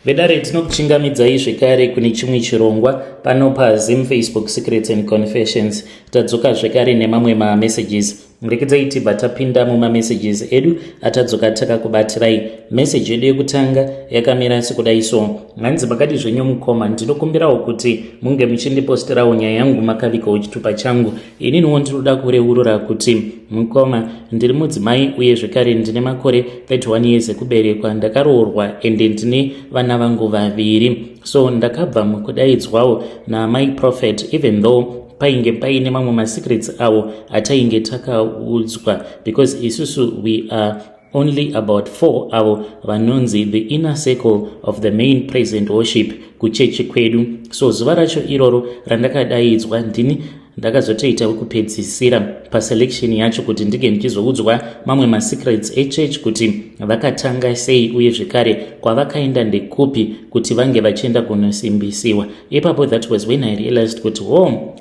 vedare tinokuchingamidzai zvekare kune chimwe chirongwa pano paZim Facebook Secrets and Confessions. Tadzoka zvekare nemamwe mamessages. Rekedzai tibva tapinda mumamessages edu atadzoka takakubatirai. Message yedu yekutanga yakamira sekudai so: hanzi makati zvenyu mukoma, ndinokumbirawo kuti munge muchindiposterawo nyaya yangu makavikawo chitupa changu. Ininiwo ndinoda kureurura kuti mukoma, ndiri mudzimai uye zvekare ndine makore 31 years ekuberekwa. Ndakaroorwa ende ndine vana vangu vaviri. So ndakabva mukudaidzwawo namai prophet, even though painge paine mamwe masecrets avo atainge takaudzwa, because isusu we are only about 4 avo vanonzi the inner circle of the main present worship kuchechi kwedu. So zuva racho iroro randakadaidzwa ndini ndakazotoita kupedzisira paselection yacho kuti ndige ndichizoudzwa mamwe masecrets echurch kuti vakatanga sei uye zvekare kwavakaenda ndekupi kuti vange vachienda kunosimbisiwa. Ipapo that was when I realized kuti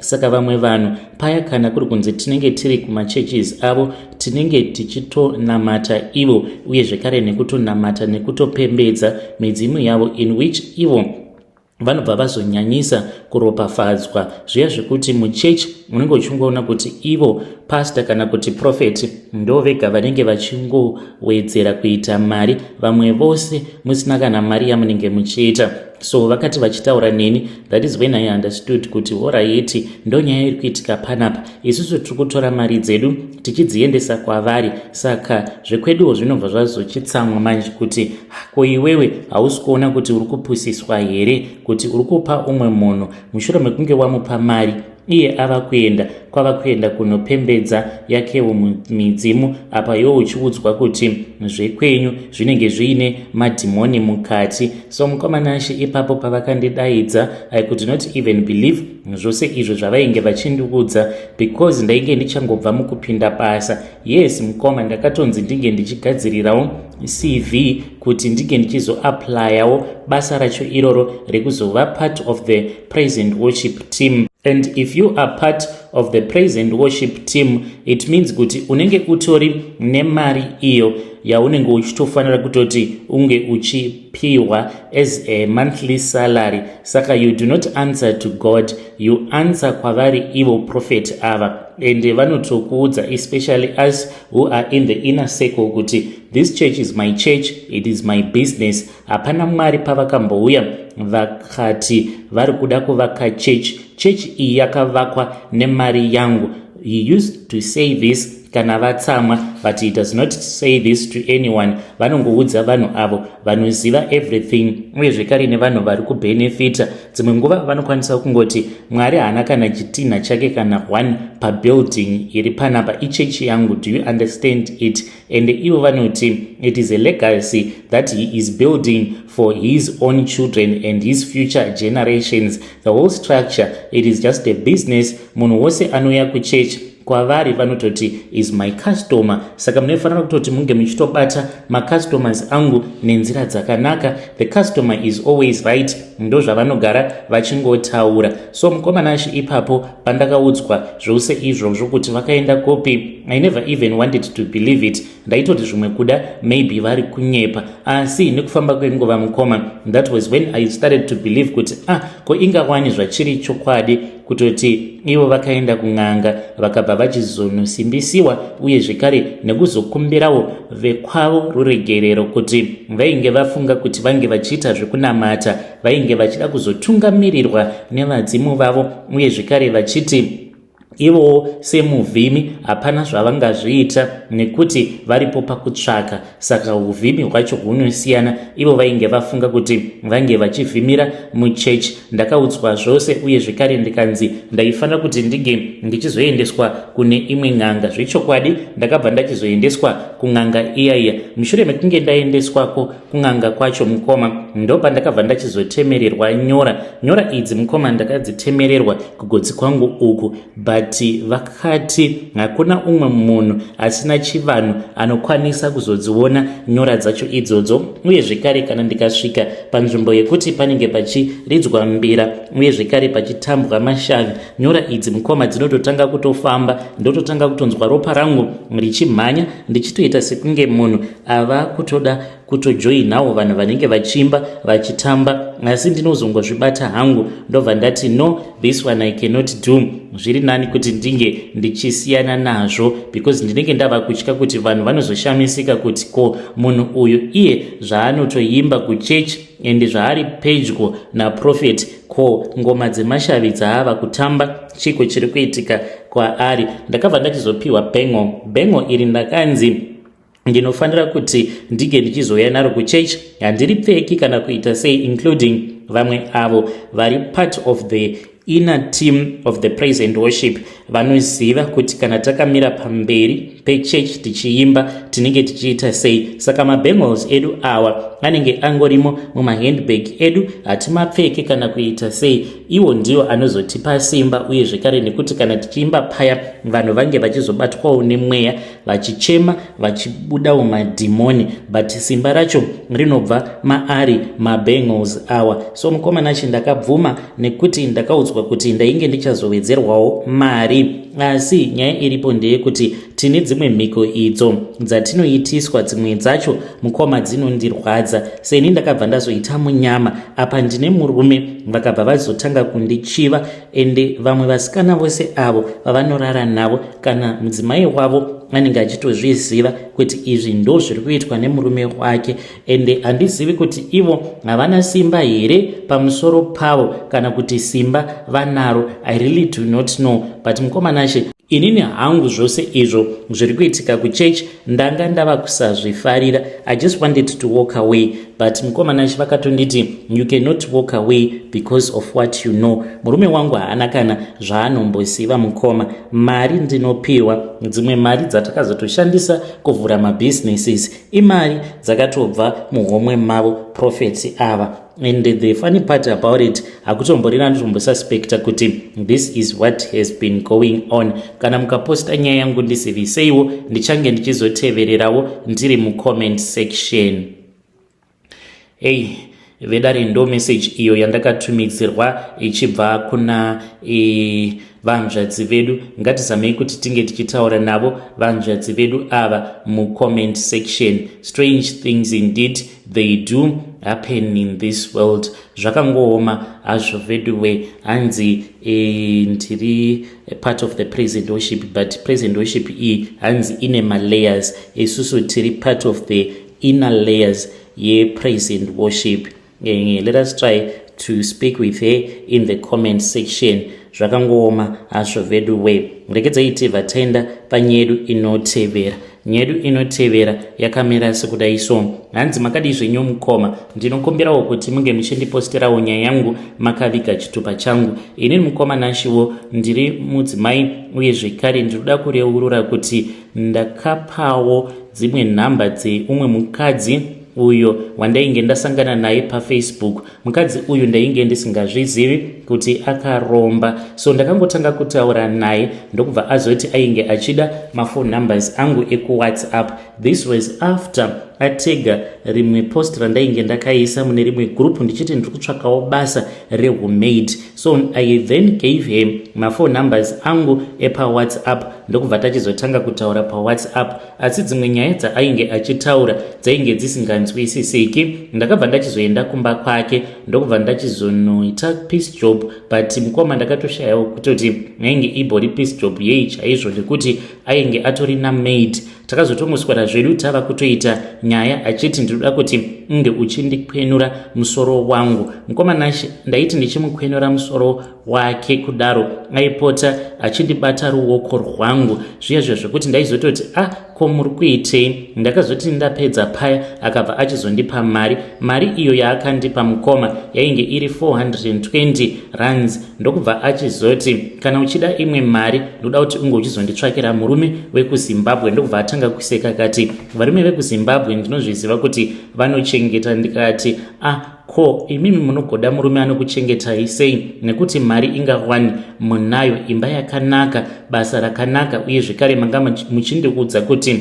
saka vamwe vanhu paya kana kuri kunzi tinenge tiri kumachurches avo tinenge tichitonamata ivo uye zvekare nekutonamata nekutopembedza midzimu yavo, in which ivo vanobva vazonyanyisa kuropafadzwa zviya zvekuti muchechi unenge uchingoona kuti ivo pastor kana kuti prophet ndo vega vanenge vachingowedzera kuita mari, vamwe vose musina kana mari yamunenge muchiita. So vakati vachitaura neni, that is when I understood kuti alright, ndo nyaya iri kuitika panapa. Isusu tiri kutora mari dzedu tichidziendesa kwavari, saka zvekweduwo zvinobva zvazochitsamwa manje kuti ko iwewe hausi kuona kuti uri kupusiswa here, kuti uri kupa umwe munhu mushure mekunge wamupa mari iye ava kuenda kwava kuenda kunopembedza yakewo midzimu, apa iwo uchiudzwa kuti zvekwenyu zvinenge zviine madhimoni mukati. So mukomanashi ipapo pavakandidaidza, I could not even believe zvose izvo zvavainge vachindiudza, because ndainge ndichangobva mukupinda basa. Yes mukoma, ndakatonzi ndinge ndichigadzirirawo CV kuti ndige ndichizoaplayawo basa racho iroro rekuzova part of the present worship team. And if you are part of the present worship team, it means kuti unenge utori nemari iyo yaunenge uchitofanira kutoti unge uchipiwa as a monthly salary. Saka you do not answer to God, you answer kwavari ivo prophet ava. And vanotokuudza, especially us who are in the inner circle, kuti this church is my church, it is my business. Hapana mwari pavakambouya vakati vari kuda kuvaka church iyi yakavakwa nemari yangu. He used to say this kana vatsamwa, but he does not say this to anyone. Vanongoudza vanhu avo vanoziva everything, uye zvekare nevanhu vari kubenefita. Dzimwe nguva vanokwanisa kungoti mwari haana kana chitinha chake kana 1 pabuilding iri panapa, ichechi yangu, do you understand it? And ivo vanoti it is a legacy that he is building for his own children and his future generations. The whole structure, it is just a business. Munhu wose anouya kuchechi kwavari vanototi is my customer. Saka munofanira kutoti munge muchitobata macustomers angu nenzira dzakanaka. The customer is always right, ndo zvavanogara vachingotaura. So mukomanashi ipapo pandakaudzwa zvose izvozvo kuti vakaenda kopi, I never even wanted to believe it. Ndaitoti zvimwe kuda maybe vari kunyepa, asi nekufamba kwenguva mukoma, that was when I started to believe kuti ko ingawani zvachiri chokwadi kutoti ivo vakaenda kun'anga vakabva vachizonosimbisiwa uye zvekare nekuzokumbirawo vekwavo ruregerero kuti vainge vafunga kuti vange vachiita zvekunamata, vainge vachida kuzotungamirirwa nevadzimu vavo, uye zvekare vachiti ivo semuvhimi hapana zvavangazviita nekuti varipo pakutsvaka. Saka uvhimi hwacho hunosiyana. Ivo vainge vafunga kuti vange vachivhimira muchechi. Ndakaudzwa zvose uye zvekare ndikanzi ndaifanira kuti ndige ndichizoendeswa kune imwe n'anga. Zvechokwadi ndakabva ndachizoendeswa kun'anga iya. Mushure mekunge ndaendeswako kun'anga kwacho mukoma, ndo pandakabva ndachizotemererwa nyora idzi mukoma, ndakadzitemererwa kugotsi kwangu uku, but vakati hakuna umwe munhu asina chivanhu anokwanisa kuzodziona nyora dzacho idzodzo. Uye zvekare kana ndikasvika panzvimbo yekuti panenge pachiridzwa mbira uye zvekare pachitambwa mashavi, nyora idzi mukoma dzinototanga kutofamba, ndototanga kutonzwa ropa rangu richimhanya, ndichitoita sekunge munhu ava kutoda kutojoinawo vanhu vanenge vachimba vachitamba, asi ndinozongozvibata hangu ndobva ndati no, this one I cannot do. Zviri nani kuti ndinge ndichisiyana nazvo, because ndinenge ndava kutya kuti vanhu vanozoshamisika kuti ko munhu uyu iye zvaanotoimba kuchechi ende zvaari pedyo naprofeti, ko ngoma dzemashavi dzaava kutamba chiko chiri kuitika kwaari. Ndakabva ndachizopiwa bhengo iri ndakanzi ndinofanira kuti ndige ndichizoya naro kuchechi, handiri pfeki kana kuita sei, including vamwe avo vari part of the inner team of the praise and worship vanoziva kuti kana takamira pamberi pechechi tichiimba tinenge tichiita sei. Saka mabangles edu awa anenge angorimo mumahandbag edu, hatimapfeke kana kuita sei. Iwo ndiwo anozotipa simba, uye zvekare nekuti kana tichiimba paya vanhu vange vachizobatwawo nemweya vachichema vachibudawo madhimoni, but simba racho rinobva maari mabangles awa. So mukomana ndakabvuma nekuti ndakaudzwa kuti ndainge ndichazowedzerwawo mari, asi nyaya iripo ndeyekuti tine dzimwe mhiko idzo dzatinoitiswa, dzimwe dzacho mukoma dzinondirwadza. Seni ndakabva ndazoita munyama apa ndine murume vakabva vazotanga kundichiva, ende vamwe vasikana vose avo vavanorara navo kana mudzimai wavo anenge achitozviziva kuti izvi ndo zviri kuitwa nemurume wake, ende handizivi kuti ivo havana simba here pamusoro pavo kana kuti simba vanaro. I really do not know, but mukomanashe inini hangu zvose izvo zviri kuitika kuchechi ndanga ndava kusazvifarira. I just wanted to walk away, but mukomanashi vakatonditi you cannot walk away because of what you know. Murume wangu haana kana zvaanombosiva mukoma. Mari ndinopiwa, dzimwe mari dzatakazotoshandisa kuvhura mabusinesses, imari dzakatobva muhomwe mavo profeti ava. And the funny part about it, hakutomborina nditombosuspecta kuti this is what has been going on. Kana mukaposta nyaya yangu ndisiviseiwo, ndichange ndichizotevererawo ndiri mucomment section. Hey, vedare ndo message iyo yandakatumidzirwa ichibva kuna vanzvadzi vedu. Ngatizamei kuti tinge tichitaura navo vanzvadzi vedu ava mucomment section. Strange things indeed they do happen in this world. Zvakangooma hazvo veduwe. Hanzi ndiri part of the praise and worship, but praise and worship iyi hanzi ine malayers. Isusu tiri part of the inner layers ye praise and worship. Let us try to speak with her in the comment section. Zvakangooma hazvo veduwe. Rekedzaiti vatenda panyedu inotevera. Nyedu inotevera yakamira sekudai so. Hanzi makadi zvenyu mukoma, ndinokumbirawo kuti munge muchindiposterawo nyaya yangu makaviga chitupa changu. Inini mukoma nashiwo ndiri mudzimai, uye zvekare ndinoda kureurura kuti ndakapawo dzimwe nhamba dzeumwe mukadzi uyo wandainge ndasangana naye paFacebook. Mukadzi uyu ndainge ndisingazvizivi kuti akaromba, so ndakangotanga kutaura naye ndokubva azoti ainge achida mafone numbers angu ekuWhatsApp. This was after atega rimwe post randainge ndakaisa mune rimwe group ndichiti ndiri kutsvakawo basa rehomemade. So I then gave him mafone numbers angu epaWhatsApp ndokubva tachizotanga kutaura paWhatsApp, asi dzimwe nyaya dzaainge achitaura dzainge dzisinganzwisisiki. Ndakabva ndachizoenda kumba kwake ndokubva ndachizonoita peace job, but mukoma ndakatoshayawo kutoti ainge ibori peace job yei chaizvo nekuti ainge atori namaid. Takazotongoswera zvedu tava kutoita nyaya achiti ndinoda kuti unge uchindikwenura musoro wangu. Mukoma ndaiti ndichimukwenura musoro wake kudaro aipota achindibata ruoko rwangu zviyazvo zvekuti ndaizototi ko muri kuitei. Ndakazoti ndapedza paya akabva achizondipa mari iyo yaakandipa mukoma yainge iri 420 rands. Ndokubva achizoti kana uchida imwe mari ndoda kuti unge uchizonditsvakira murume wekuZimbabwe. Ndokubva atanga kuseka kati varume vekuZimbabwe ndinozviziva kuti vanochengeta. Ndikati ko imimi munogoda murume anokuchengetai sei? Nekuti mari ingawani munayo, imba yakanaka, basa rakanaka, uye zvekare manga muchindiudza kuti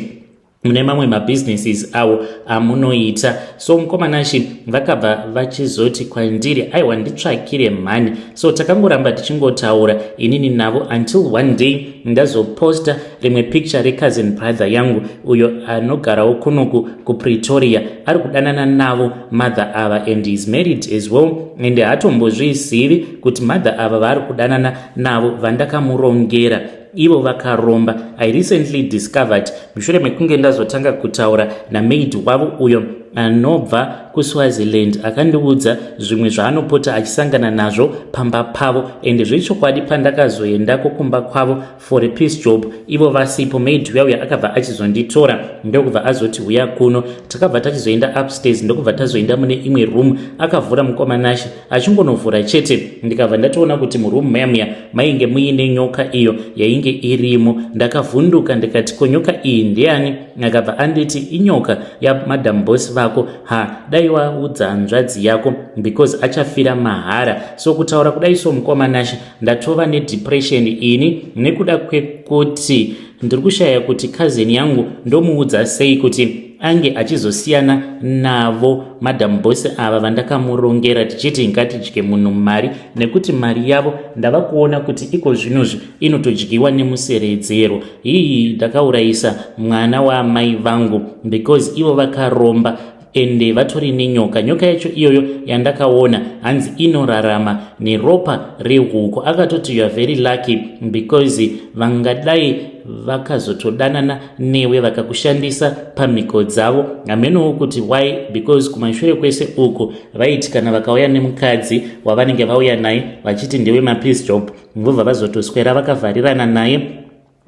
mune mamwe mabusinesses avo amunoita. So mukomanashi vakabva vachizoti kwandiri aiwa nditsvakire mhani. So takangoramba tichingotaura inini navo until one day ndazoposta rimwe picture recousin brother yangu uyo anogarawo kunoku kuPretoria ari kudanana navo mother ava and is married as well, and hatombozvizivi kuti mother ava vari kudanana navo vandakamurongera ivo vakaromba. I recently discovered mushure mekunge ndazotanga kutaura namaid wavo uyo anobva kuSwaziland akandiudza zvimwe zvaanopota achisangana nazvo pamba pavo, ende zvechokwadi pandakazoendako kumba kwavo for a peace job ivo vasipo, maid uyauya akabva achizonditora ndokubva azoti uya kuno. Takabva tachizoenda upstairs ndokubva tazoenda mune imwe room, akavhura mukomanashi achingonovhura chete ndikabva ndatoona kuti muroom maya mainge muine nyoka iyo yainge irimo. Ndakavhunduka ndikati ko nyoka iyi ndiani? Akabva anditi inyoka yamadam boss vako. Dai waudza hanzvadzi yako because achafira mahara. So kutaura kudai so mukomanashi ndatova nedepression ini nekuda kwekuti ndiri kushaya kuti cousin yangu ndomuudza sei kuti ange achizosiyana navo madam boss ava vandakamurongera tichiti ngatidye munhu mari, nekuti mari yavo ndava kuona kuti iko zvinozvi inotodyiwa nemuseredzero. Hii ndakaurayisa mwana waamai vangu because ivo vakaromba ende vatori nenyoka. Nyoka yacho iyoyo yandakaona hanzi inorarama neropa rehuku. Akatoti you are very lucky because vangadai vakazotodanana newe vakakushandisa pamhiko dzavo. Hamenowo kuti why, because kumashure kwese uku vaiti kana vakauya nemukadzi wavanenge vauya naye vachiti ndewe mapeace job vobva vazotoswera vakavharirana naye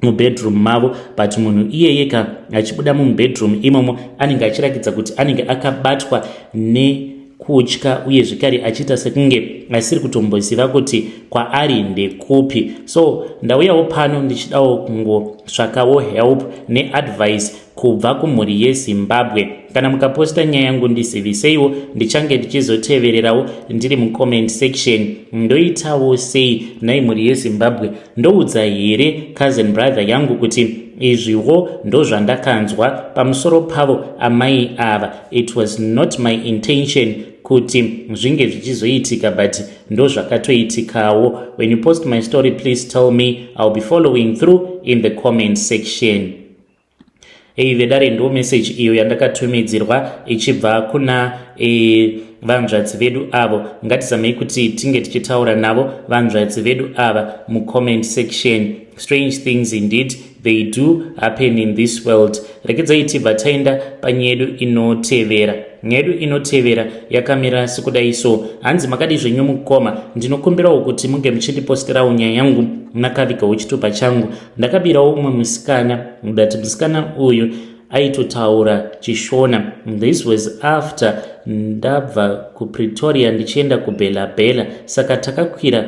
mubedroom mavo, but munhu iye yeka achibuda mubedroom imomo anenge achirakidza kuti anenge akabatwa nekutya uye zvekare achiita sekunge asiri kutomboziva kuti kwaari ndekupi. So ndauyawo pano ndichidawo kungotsvakawo help neadvice kubva kumhuri yeZimbabwe. Kana mukaposta nyaya yangu ndizivise ndichange ndichizotevererawo ndiri mucomment section. Ndoitawo sei nai mhuri yeZimbabwe? Ndoudza here cousin brother yangu kuti izviwo ndozvandakanzwa pamusoro pavo amai ava. It was not my intention kuti zvinge zvichizoitika, but ndozvakatoitikawo. When you post my story, please tell me. I'll be following through in the comment section. Vedare ndo message iyo yandakatumidzirwa ichibva kuna vanzvadzi vedu avo. Ngatizamei kuti tinge tichitaura navo vanzvadzi vedu ava mucomment section. Strange things indeed they do happen in this world. Rekedzai tibva taenda panyedu inotevera. Nyedu inotevera yakamira sekudai so. Hanzi makadi zvenyu mukoma ndinokumbirawo kuti munge muchindiposterawo nyaya yangu nakavigawo chitupa changu. Ndakabirawo umwe musikana, ndati musikana uyu aitotaura chishona. This was after ndabva kuPretoria ndichienda kuBela-Bela, saka takakwira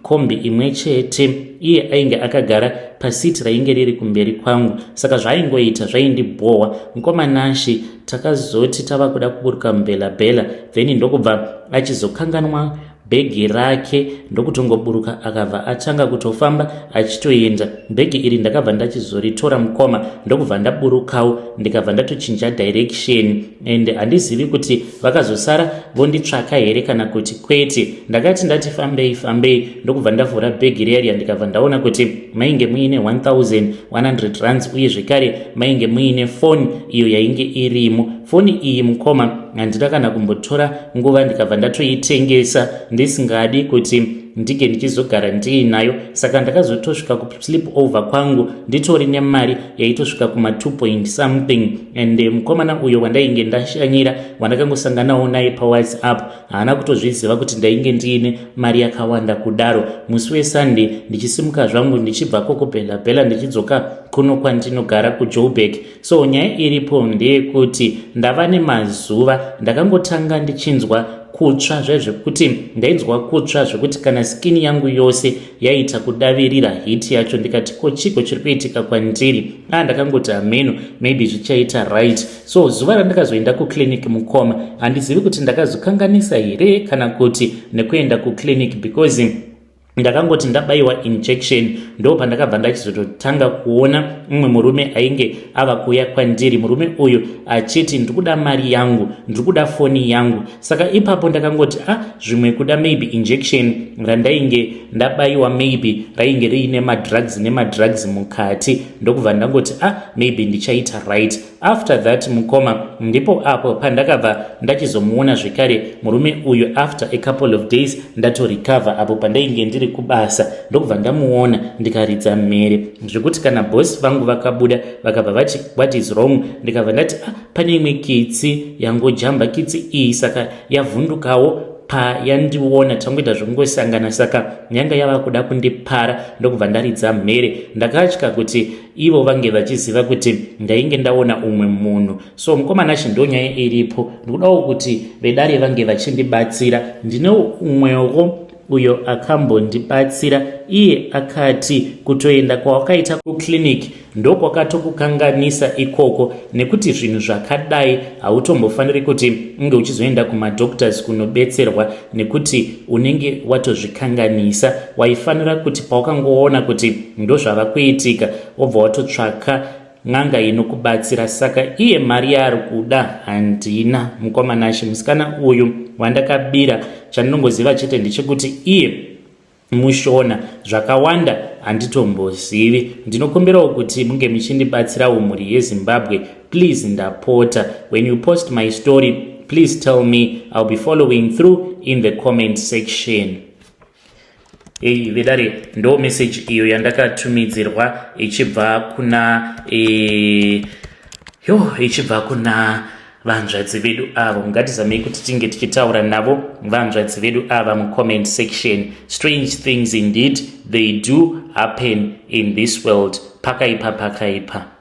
kombi imwe chete. Iye ainge akagara pasiti rainge riri kumberi kwangu, saka zvaingoita zvaindibhowa. Mukomanashi takazoti tava kuda kuburuka muBela-Bela, then ndokubva achizokanganwa bhegi rake ndokutongoburuka akabva atanga kutofamba achitoenda. Bhegi iri ndakabva ndachizoritora mukoma ndokubva ndaburukawo ndikabva ndatochinja direction, and handizivi kuti vakazosara vonditsvaka here kana kuti kwete. Ndakati ndati fambei ndokubva ndavhura bhegi riya ndikabva ndaona kuti mainge muine 1100 rands uye zvekare mainge muine foni iyo yainge irimo. Foni iyi mukoma handina kana kumbotora nguva ndikabva ndatoitengesa ndisingadi kuti ndike ndichizogara ndiinayo, saka ndakazotosvika kuslip over kwangu nditori nemari yaitosvika kuma 2 point something. And mukomana uyo wandainge ndashanyira wandakangosanganawo naye paWhatsApp haana kutozviziva kuti ndainge ndiine mari yakawanda kudaro. Musi weSunday ndichisimuka zvangu ndichibva kuBela-Bela ndichidzoka kuno kwandinogara kuJoburg. So nyaya iripo ndeyekuti ndava nemazuva ndakangotanga ndichinzwa kutsva zvekuti ndainzwa kutsva zvekuti kana skini yangu yose yaita kudavirira hiti yacho. Ndikati ko chiko chiri kuitika kwandiri? Ndakangoti ameno maybe zvichaita right. So zuva randakazoenda kuclinic mukoma handizivi kuti ndakazokanganisa here kana kuti nekuenda kuclinic, because ndakangoti ndabayiwa injection ndo pandakabva ndachizototanga kuona umwe murume ainge ava kuuya kwandiri, murume uyu achiti ndikuda mari yangu, ndikuda foni yangu. Saka ipapo ndakangoti zvimwe kuda maybe injection randainge ndabayiwa maybe rainge riine madrugs mukati, ndokubva ndangoti maybe ndichaita right. After that mukoma ndipo apo pandakabva ndachizomuona zvekare murume uyu after a couple of days ndatorecover apo pandainge ndiri kubasa, ndokubva ndamuona ndikaridza mhere zvekuti kana bosi vangu vakabuda vakabva vati what is wrong, ndikabva ndati pane imwe kitsi yangojamba kitsi iyi saka yavhundukawo payandiona tangoita zvokungosangana, saka nyanga yava kuda kundipara, ndokubva ndaridza mhere. Ndakatya kuti ivo vange vachiziva kuti ndainge ndaona umwe munhu. So mukomana chindonyaya iripo, ndikudawo kuti vedare vange vachindibatsira. Ndine umwewo uyo akambondibatsira, iye akati kutoenda kwawakaita kuclinic ndokwakatokukanganisa ikoko, nekuti zvinhu zvakadai hautombofaniri kuti unge uchizoenda kumadoctors kunobetserwa nekuti unenge watozvikanganisa. Waifanira kuti paukangoona kuti ndo zvava kuitika wobva watotsvaka n'anga inokubatsira. Saka iye mari yaari kuda handina. Mukomana musikana uyu wandakabira, chandinongoziva chete ndechekuti iye mushona, zvakawanda handitombozivi. Ndinokumbirawo kuti munge muchindibatsirawo mhuri yeZimbabwe. Please ndapota, when you post my story, please tell me. I'll be following through in the comment section. Vedare ndo message iyo yandakatumidzirwa ichibva kuna vanzvadzi vedu avo. Ngatizamei kuti tinge tichitaura navo vanzvadzi vedu ava mucomment section. Strange things indeed they do happen in this world. Pakaipa.